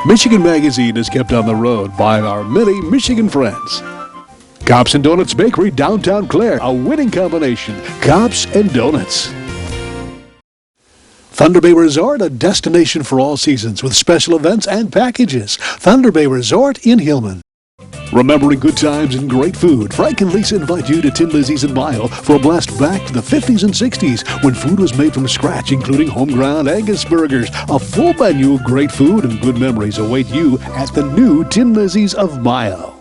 Michigan Magazine is kept on the road by our many Michigan friends. Cops and Donuts Bakery, downtown Clare, a winning combination. Cops and Donuts. Thunder Bay Resort, a destination for all seasons with special events and packages. Thunder Bay Resort in Hillman. Remembering good times and great food, Frank and Lisa invite you to Tin Lizzie's in Bio for a blast back to the 50s and 60s when food was made from scratch, including home-ground Angus burgers. A full menu of great food and good memories await you at the new Tin Lizzie's of Bio.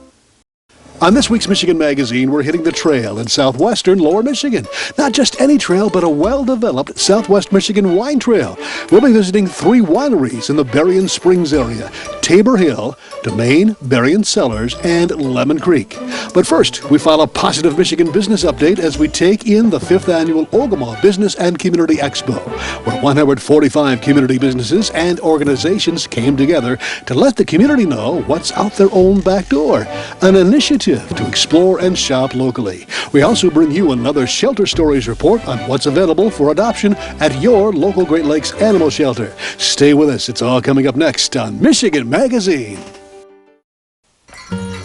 On this week's Michigan Magazine, we're hitting the trail in southwestern Lower Michigan. Not just any trail, but a well-developed Southwest Michigan wine trail. We'll be visiting 3 wineries in the Berrien Springs area: Tabor Hill, Domain, Berrien Cellars, and Lemon Creek. But first, we file a positive Michigan business update as we take in the 5th annual Ogemaw Business and Community Expo, where 145 community businesses and organizations came together to let the community know what's out their own back door. An initiative to explore and shop locally. We also bring you another Shelter Stories report on what's available for adoption at your local Great Lakes animal shelter. Stay with us. It's all coming up next on Michigan Magazine.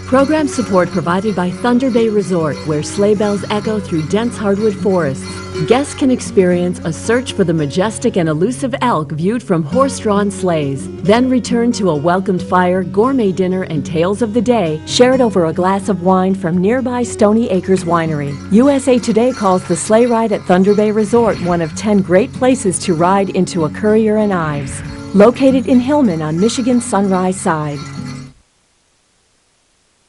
Program support provided by Thunder Bay Resort, where sleigh bells echo through dense hardwood forests. Guests can experience a search for the majestic and elusive elk viewed from horse-drawn sleighs. Then return to a welcomed fire, gourmet dinner, and tales of the day shared over a glass of wine from nearby Stony Acres Winery. USA Today calls the sleigh ride at Thunder Bay Resort one of 10 great places to ride into a Currier and Ives. Located in Hillman on Michigan's Sunrise Side.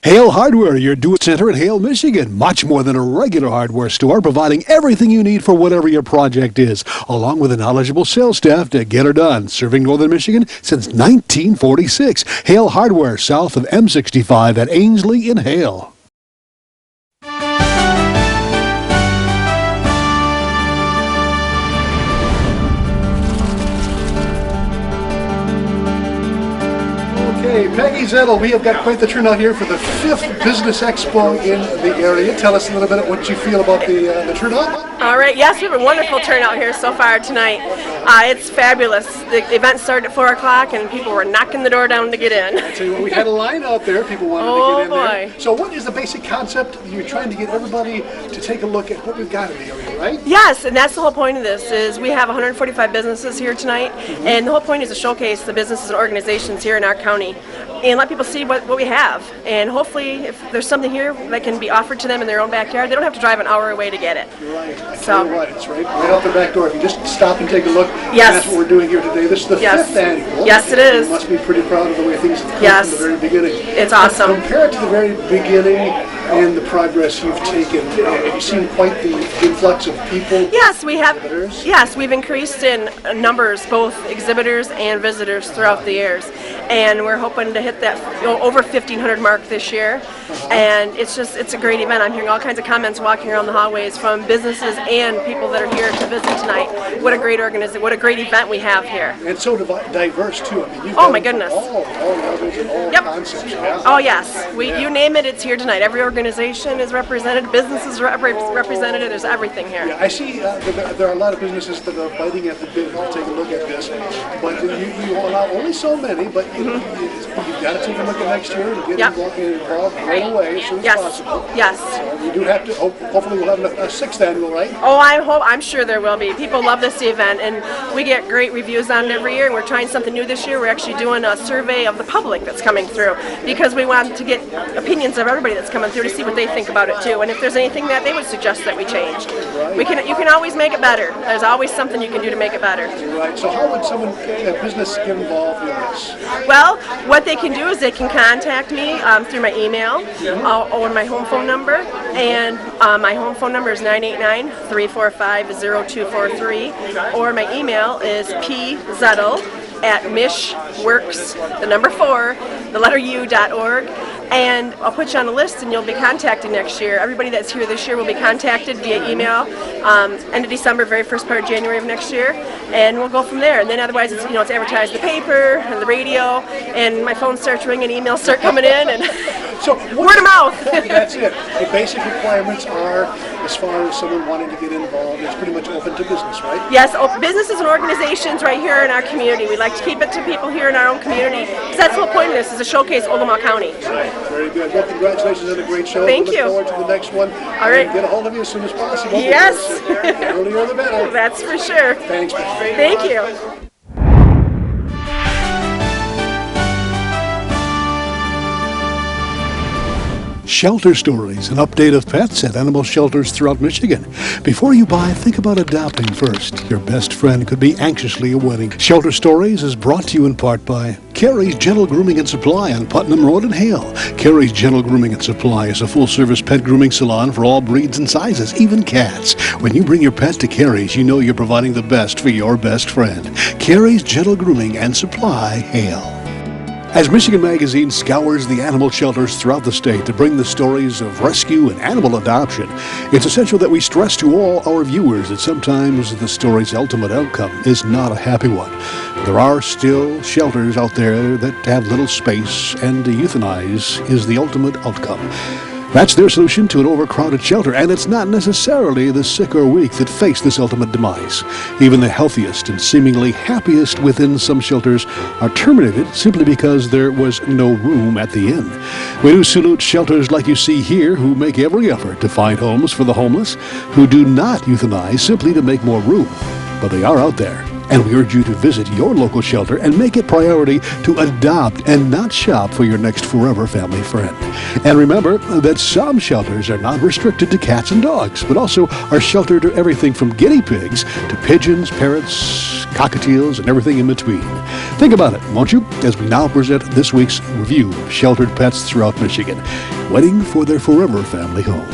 Hale Hardware, your do-it center in Hale, Michigan. Much more than a regular hardware store, providing everything you need for whatever your project is, along with a knowledgeable sales staff to get her done. Serving Northern Michigan since 1946. Hale Hardware, south of M65 at Ainsley in Hale. Hey, Peggy Zettle, we have got quite the turnout here for the 5th Business Expo in the area. Tell us a little bit about what you feel about the turnout. All right, yes, we have a wonderful turnout here so far tonight. It's fabulous. The event started at 4 o'clock and people were knocking the door down to get in. I tell you what, we had a line out there. People wanted to get in there. So what is the basic concept? You're trying to get everybody to take a look at what we've got in the area, right? Yes, and that's the whole point of this, is we have 145 businesses here tonight, and the whole point is to showcase the businesses and organizations here in our county and let people see what we have. And hopefully, if there's something here that can be offered to them in their own backyard, they don't have to drive an hour away to get it. Right. I tell you what, it's right out the back door. If you just stop and take a look, yes. That's what we're doing here today. This is the 5th annual. Yes, it is. You must be pretty proud of the way things have come from the very beginning. It's awesome. Compared to the very beginning and the progress you've taken, have you seen quite the influx of people? Yes, we have. Visitors? Yes, we've increased in numbers, both exhibitors and visitors throughout the years, and we're hoping to hit that over 1,500 mark this year. And it's a great event. I'm hearing all kinds of comments walking around the hallways from businesses and people that are here to visit tonight. What a great organization! What a great event we have here. And so diverse too. I mean, you've oh my goodness! All levels and all concepts. Yeah. Oh yes, you name it, it's here tonight. Every organization is represented, businesses are represented. There's everything here. Yeah, I see there are a lot of businesses that are biting at the bit to take a look at this, but you allow only so many. But you've got to take a look at next year and get involved right away as soon as possible. Yes. So we do have to. Hopefully, we'll have a 6th annual, right? Oh, I'm sure there will be. People love this event, and we get great reviews on it every year. And we're trying something new this year. We're actually doing a survey of the public that's coming through, because we want to get opinions of everybody that's coming through to see what they think about it too, and if there's anything that they would suggest that we change. Right. You can always make it better. There's always something you can do to make it better. Right. So how would a business get involved in this? Well, what they can do is they can contact me through my email or my home phone number, and my home phone number is 989-345-0243, or my email is pzettle@michworks4u.org. And I'll put you on a list and you'll be contacted next year. Everybody that's here this year will be contacted via email end of December, very first part of January of next year, and we'll go from there. And then otherwise it's advertised in the paper and the radio, and my phone starts ringing, emails start coming in, and so word of mouth. That's it. The basic requirements are as far as someone wanting to get involved, it's pretty much open to business, right? Yes, businesses and organizations right here in our community. We like to keep it to people here in our own community, because that's the whole point of this, is to showcase Ogemaw County. Right, very good. Well, congratulations on a great show. Thank you. Look forward to the next one. All right. Get a hold of you as soon as possible. Yes. The earlier the better. That's for sure. Thanks. Thank you. Shelter stories, an update of pets at animal shelters throughout Michigan. Before you buy, think about adopting first. Your best friend could be anxiously awaiting. Shelter Stories is brought to you in part by Carrie's Gentle Grooming and Supply on Putnam Road in Hale. Carrie's Gentle Grooming and Supply is a full-service pet grooming salon for all breeds and sizes, even cats. When you bring your pet to Carrie's, you know you're providing the best for your best friend. Carrie's Gentle Grooming and Supply, Hale. As Michigan Magazine scours the animal shelters throughout the state to bring the stories of rescue and animal adoption, it's essential that we stress to all our viewers that sometimes the story's ultimate outcome is not a happy one. There are still shelters out there that have little space, and to euthanize is the ultimate outcome. That's their solution to an overcrowded shelter, and it's not necessarily the sick or weak that face this ultimate demise. Even the healthiest and seemingly happiest within some shelters are terminated simply because there was no room at the inn. We do salute shelters like you see here who make every effort to find homes for the homeless, who do not euthanize simply to make more room. But they are out there. And we urge you to visit your local shelter and make it priority to adopt and not shop for your next forever family friend. And remember that some shelters are not restricted to cats and dogs, but also are sheltered to everything from guinea pigs to pigeons, parrots, cockatiels, and everything in between. Think about it, won't you, as we now present this week's review of sheltered pets throughout Michigan, waiting for their forever family home.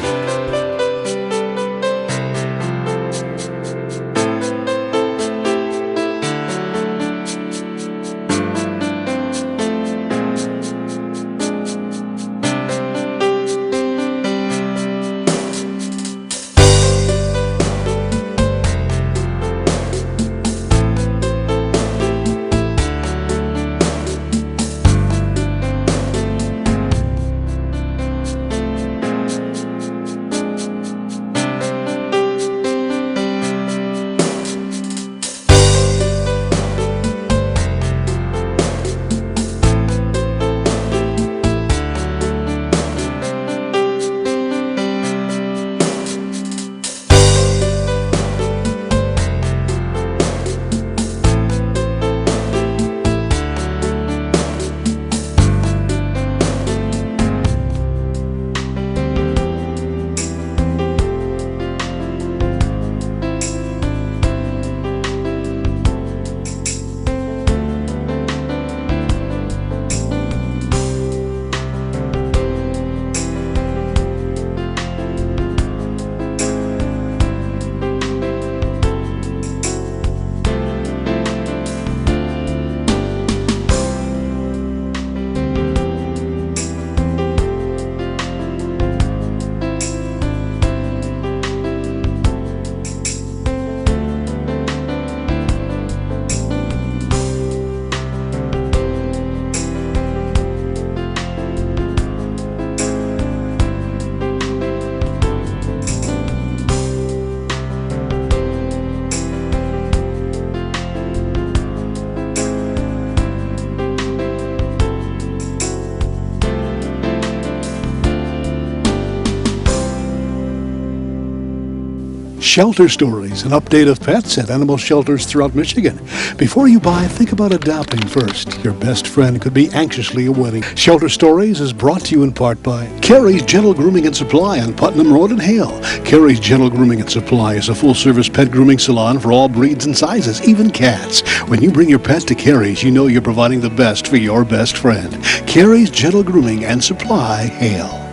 Shelter Stories, an update of pets at animal shelters throughout Michigan. Before you buy, think about adopting first. Your best friend could be anxiously awaiting. Shelter Stories is brought to you in part by Carrie's Gentle Grooming and Supply on Putnam Road in Hale. Carrie's Gentle Grooming and Supply is a full-service pet grooming salon for all breeds and sizes, even cats. When you bring your pet to Carrie's, you know you're providing the best for your best friend. Carrie's Gentle Grooming and Supply, Hale.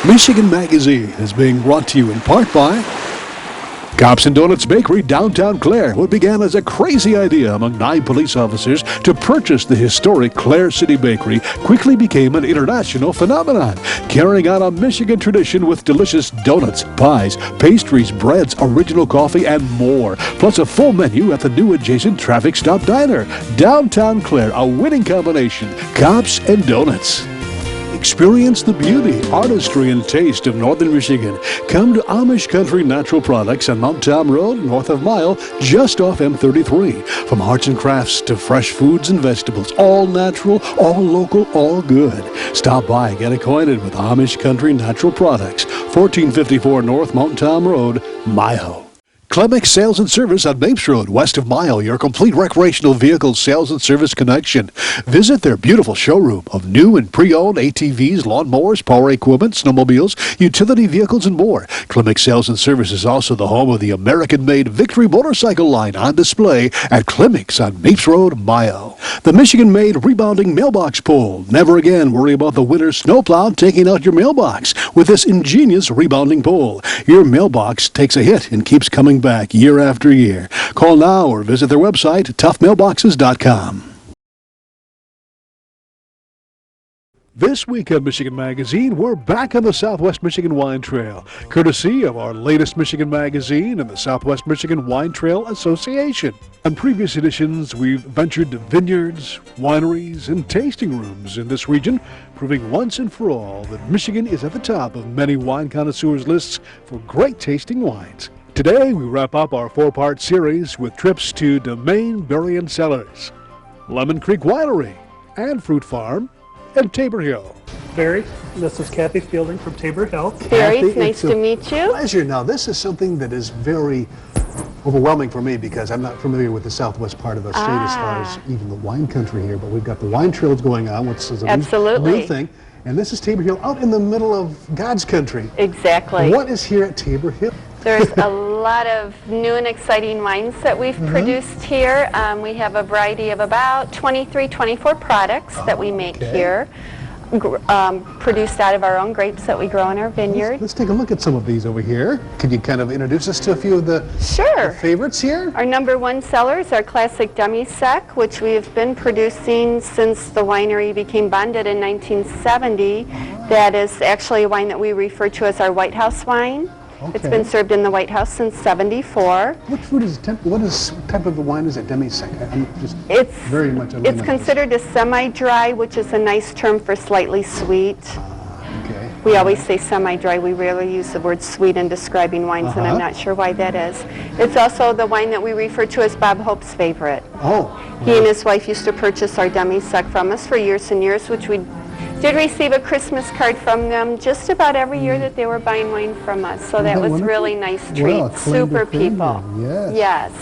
Michigan Magazine is being brought to you in part by Cops and Donuts Bakery, downtown Clare. What began as a crazy idea among 9 police officers to purchase the historic Clare City Bakery quickly became an international phenomenon, carrying on a Michigan tradition with delicious donuts, pies, pastries, breads, original coffee, and more. Plus a full menu at the new adjacent Traffic Stop Diner. Downtown Clare, a winning combination. Cops and Donuts. Experience the beauty, artistry, and taste of northern Michigan. Come to Amish Country Natural Products on Mount Tom Road, north of Mile, just off M33. From arts and crafts to fresh foods and vegetables, all natural, all local, all good. Stop by and get acquainted with Amish Country Natural Products, 1454 North Mount Tom Road, Mile. Clemix Sales and Service on Mapes Road, west of Mile, your complete recreational vehicle sales and service connection. Visit their beautiful showroom of new and pre-owned ATVs, lawnmowers, power equipment, snowmobiles, utility vehicles, and more. Clemix Sales and Service is also the home of the American-made Victory motorcycle line on display at Clemix on Mapes Road, Mile. The Michigan-made rebounding mailbox pole. Never again worry about the winter snowplow taking out your mailbox with this ingenious rebounding pole. Your mailbox takes a hit and keeps coming back year after year. Call now or visit their website, toughmailboxes.com. This week on Michigan Magazine, we're back on the Southwest Michigan Wine Trail, courtesy of our latest Michigan Magazine and the Southwest Michigan Wine Trail Association. On previous editions, we've ventured to vineyards, wineries, and tasting rooms in this region, proving once and for all that Michigan is at the top of many wine connoisseurs' lists for great tasting wines. Today, we wrap up our four-part series with trips to Domaine Berry & Cellars, Lemon Creek Winery, and Fruit Farm, and Tabor Hill. Barry, this is Kathy Fielding from Tabor Hill. Barry, it's nice to meet you. Pleasure. Now, this is something that is very overwhelming for me because I'm not familiar with the southwest part of the state as far as even the wine country here, but we've got the wine trails going on, which is a new thing. And this is Tabor Hill out in the middle of God's country. Exactly. What is here at Tabor Hill? There's a lot of new and exciting wines that we've produced here. We have a variety of about 23, 24 products that we make here, produced out of our own grapes that we grow in our vineyard. Let's take a look at some of these over here. Could you kind of introduce us to a few of the favorites here? Our number one seller is our classic demi-sec, which we've been producing since the winery became bonded in 1970. That is actually a wine that we refer to as our White House wine. Okay. It's been served in the White House since '74. What type of a wine is it? Demi-sec? I'm just very much. It's considered a semi-dry, which is a nice term for slightly sweet. Okay. We always say semi-dry. We rarely use the word sweet in describing wines, and I'm not sure why that is. It's also the wine that we refer to as Bob Hope's favorite. Oh. He and his wife used to purchase our demi-sec from us for years and years, which we did receive a Christmas card from them just about every year that they were buying wine from us. So that was really nice treat. Well, super people. Yes. Yes.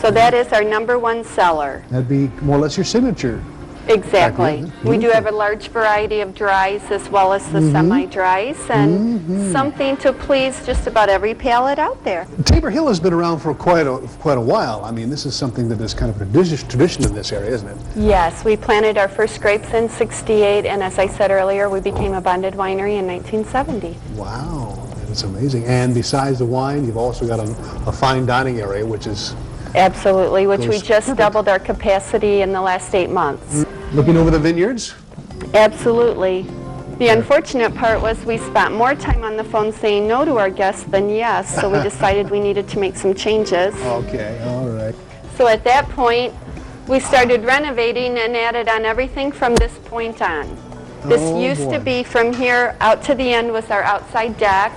So that is our number one seller. That'd be more or less your signature. Exactly. We do have a large variety of dries as well as the semi-dries, and something to please just about every palate out there. Tabor Hill has been around for quite a while. I mean, this is something that is kind of a tradition in this area, isn't it? Yes, we planted our first grapes in '68, and as I said earlier, we became a bonded winery in 1970. Wow, that's amazing. And besides the wine, you've also got a fine dining area, which is... Absolutely, which we just doubled our capacity in the last 8 months. Looking over the vineyards? Absolutely. The unfortunate part was we spent more time on the phone saying no to our guests than yes, so we decided we needed to make some changes. Okay, all right. So at that point, we started renovating and added on everything from this point on. This used to be from here out to the end was our outside deck,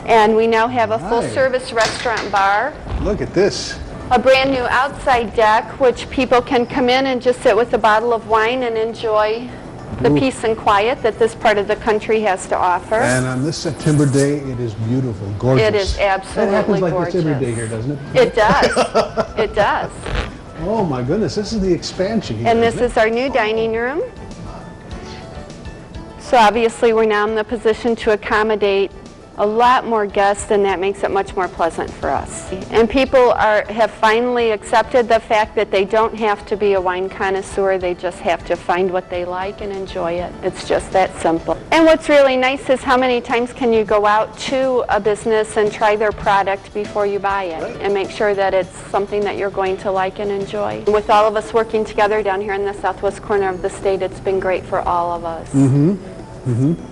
and we now have a full-service restaurant bar. Look at this. A brand new outside deck, which people can come in and just sit with a bottle of wine and enjoy the peace and quiet that this part of the country has to offer. And on this September day, it is beautiful, gorgeous. It is absolutely gorgeous. It happens like this every day here, doesn't it? It does. It does. Oh my goodness, this is the expansion here. And this is our new dining room. So obviously we're now in the position to accommodate a lot more guests, and that makes it much more pleasant for us. And people have finally accepted the fact that they don't have to be a wine connoisseur, they just have to find what they like and enjoy it. It's just that simple. And what's really nice is how many times can you go out to a business and try their product before you buy it and make sure that it's something that you're going to like and enjoy. With all of us working together down here in the southwest corner of the state, it's been great for all of us.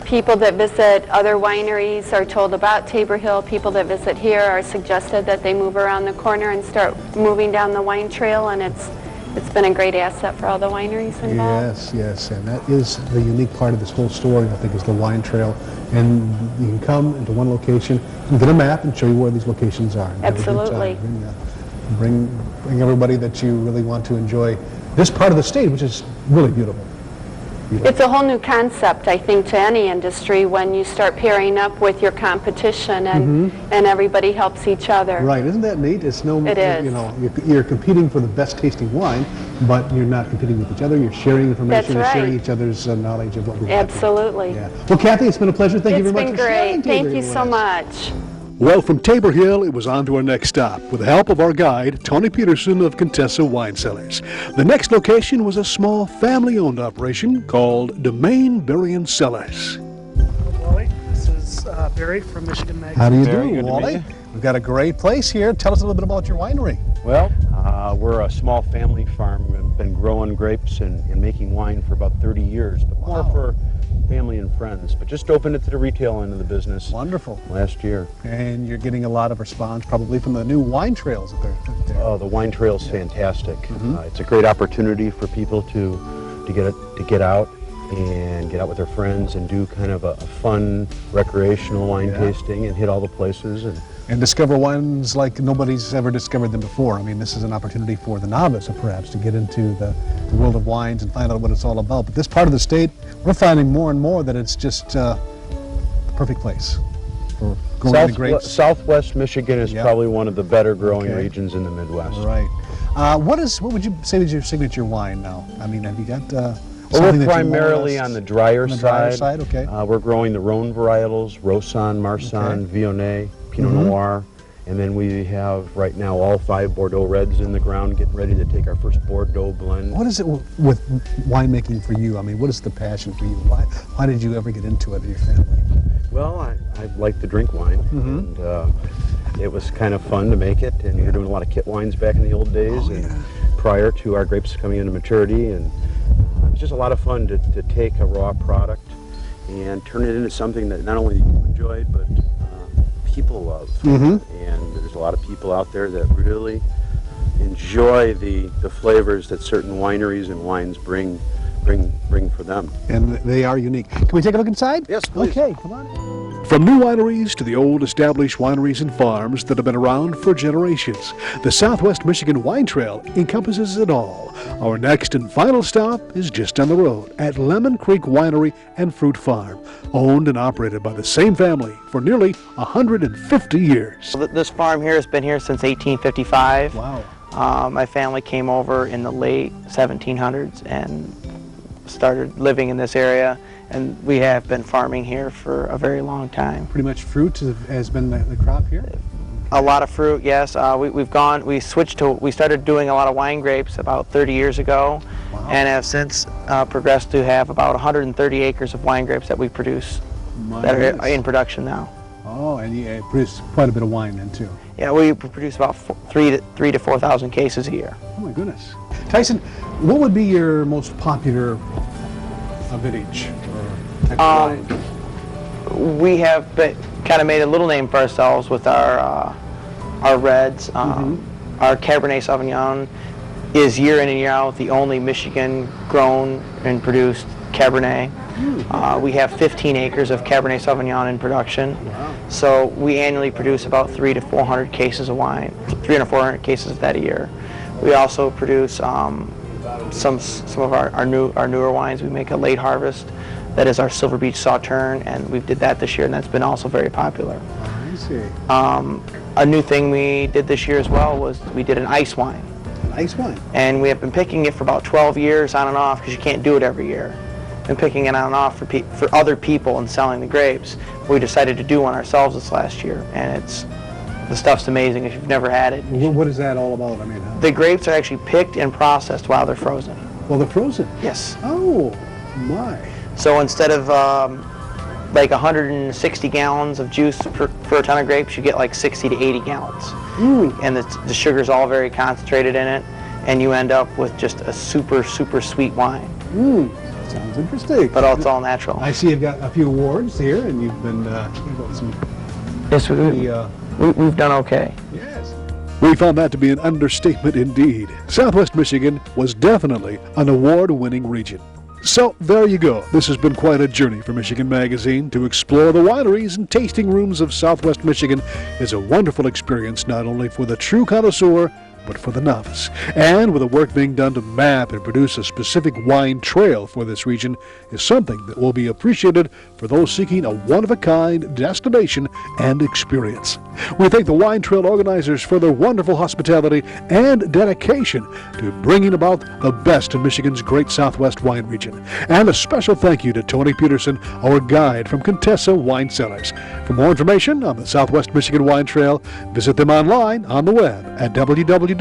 People that visit other wineries are told about Tabor Hill. People that visit here are suggested that they move around the corner and start moving down the wine trail, and it's it's been a great asset for all the wineries involved. Yes, and that is the unique part of this whole story, I think, is the wine trail. And you can come into one location and get a map and show you where these locations are. And Absolutely. have a good time. Bring everybody that you really want to enjoy this part of the state, which is really beautiful. It's a whole new concept, I think, to any industry when you start pairing up with your competition and everybody helps each other. Right, isn't that neat? It is. You know, you're competing for the best tasting wine, but you're not competing with each other. You're sharing information That's and sharing right. each other's knowledge of what we have. Absolutely. Yeah. Well, Kathy, it's been a pleasure. Thank you very much. It's been great. Thank you so much. Well, from Tabor Hill, it was on to our next stop with the help of our guide, Tony Peterson of Contessa Wine Cellars. The next location was a small family-owned operation called Domain Berrien Cellars. Wally, this is Barry from Michigan Magazine. How do you Very do, good to Wally? meet you. We've got a great place here. Tell us a little bit about your winery. Well, we're a small family farm. We've been growing grapes and making wine for about 30 years, but more for family and friends. But just opened it to the retail end of the business. Wonderful. Last year. And you're getting a lot of response probably from the new wine trails that they're there. Oh, the wine trail's fantastic. It's a great opportunity for people to get out and get out with their friends and do kind of a fun recreational wine tasting and hit all the places And discover wines like nobody's ever discovered them before. I mean, this is an opportunity for the novice, perhaps, to get into the world of wines and find out what it's all about. But this part of the state, we're finding more and more that it's just the perfect place for growing the grapes. Southwest Michigan is probably one of the better growing regions in the Midwest. Right. What would you say is your signature wine now? I mean, have you got Well, something we're that primarily on the drier side. Okay. We're growing the Rhone varietals, Roussanne, Marsanne, Viognier, Pinot Noir, and then we have right now all 5 Bordeaux Reds in the ground, getting ready to take our first Bordeaux blend. What is it with winemaking for you? I mean, what is the passion for you? Why did you ever get into it in your family? Well, I like to drink wine, and it was kind of fun to make it, and we were doing a lot of kit wines back in the old days and prior to our grapes coming into maturity, and it was just a lot of fun to take a raw product and turn it into something that not only you enjoyed, but people love. And there's a lot of people out there that really enjoy the flavors that certain wineries and wines bring for them. And they are unique. Can we take a look inside? Yes, please. Okay, come on. From new wineries to the old established wineries and farms that have been around for generations, the Southwest Michigan Wine Trail encompasses it all. Our next and final stop is just down the road at Lemon Creek Winery and Fruit Farm, owned and operated by the same family for nearly 150 years. This farm here has been here since 1855. Wow. My family came over in the late 1700s and started living in this area, and we have been farming here for a very long time. Pretty much fruit has been the crop here? A lot of fruit, yes. We started doing a lot of wine grapes about 30 years ago, and have since progressed to have about 130 acres of wine grapes that we produce that are in production now. Oh, and you produce quite a bit of wine then too. Yeah, we produce about 3,000 to 4,000 cases a year. Oh my goodness. Tyson, what would be your most popular vintage or type of wine? We have kind of made a little name for ourselves with our reds. Our Cabernet Sauvignon is year in and year out the only Michigan grown and produced Cabernet. We have 15 acres of Cabernet Sauvignon in production. So we annually produce about 300 to 400 cases of wine, 300 to 400 cases of that a year. We also produce some of our newer wines. We make a late harvest. That is our Silver Beach Sauterne, and we did that this year, and that's been also very popular. I see. A new thing we did this year as well was we did an ice wine. An ice wine? And we have been picking it for about 12 years on and off because you can't do it every year. Been picking it on and off for other people and selling the grapes. We decided to do one ourselves this last year, and the stuff's amazing if you've never had it. What is that all about? I mean, The grapes are actually picked and processed while they're frozen. Well, they're frozen. Yes. Oh my. So instead of like 160 gallons of juice for a ton of grapes, you get like 60 to 80 gallons. And the sugar's all very concentrated in it, and you end up with just a super, super sweet wine. Sounds interesting. But it's all natural. I see you've got a few awards here, and you've been you've got some. Yes, we've done okay. Yes. We found that to be an understatement indeed. Southwest Michigan was definitely an award-winning region. So, there you go. This has been quite a journey for Michigan Magazine. To explore the wineries and tasting rooms of Southwest Michigan is a wonderful experience not only for the true connoisseur, but for the novice. And with the work being done to map and produce a specific wine trail for this region is something that will be appreciated for those seeking a one-of-a-kind destination and experience. We thank the wine trail organizers for their wonderful hospitality and dedication to bringing about the best in Michigan's great Southwest wine region. And a special thank you to Tony Peterson, our guide from Contessa Wine Cellars. For more information on the Southwest Michigan Wine Trail, visit them online on the web at www.miwinetrail.com.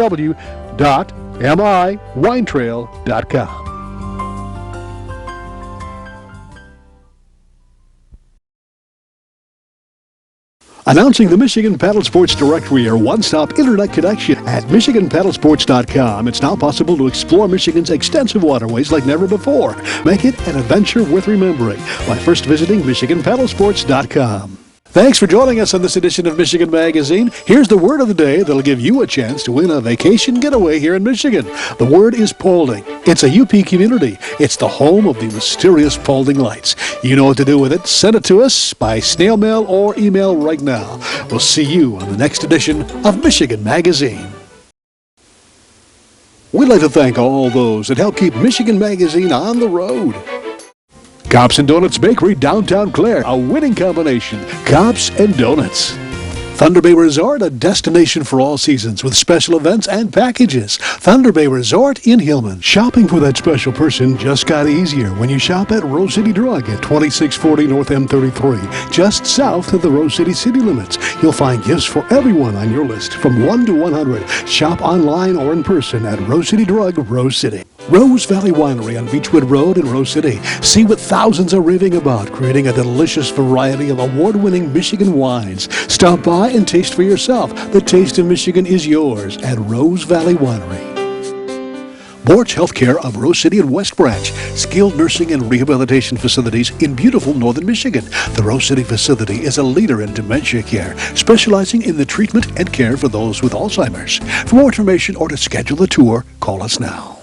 Announcing the Michigan Paddle Sports Directory, your one-stop internet connection at MichiganPaddlesports.com. It's now possible to explore Michigan's extensive waterways like never before. Make it an adventure worth remembering by first visiting MichiganPaddlesports.com. Thanks for joining us on this edition of Michigan Magazine. Here's the word of the day that'll give you a chance to win a vacation getaway here in Michigan. The word is Paulding. It's a UP community. It's the home of the mysterious Paulding Lights. You know what to do with it. Send it to us by snail mail or email right now. We'll see you on the next edition of Michigan Magazine. We'd like to thank all those that help keep Michigan Magazine on the road. Cops and Donuts Bakery, downtown Clare, a winning combination. Cops and Donuts. Thunder Bay Resort, a destination for all seasons with special events and packages. Thunder Bay Resort in Hillman. Shopping for that special person just got easier when you shop at Rose City Drug at 2640 North M33, just south of the Rose City city limits. You'll find gifts for everyone on your list from 1 to 100. Shop online or in person at Rose City Drug, Rose City. Rose Valley Winery on Beechwood Road in Rose City. See what thousands are raving about, creating a delicious variety of award-winning Michigan wines. Stop by and taste for yourself. The taste of Michigan is yours at Rose Valley Winery. Borch Healthcare of Rose City and West Branch, skilled nursing and rehabilitation facilities in beautiful northern Michigan. The Rose City facility is a leader in dementia care, specializing in the treatment and care for those with Alzheimer's. For more information or to schedule a tour, call us now.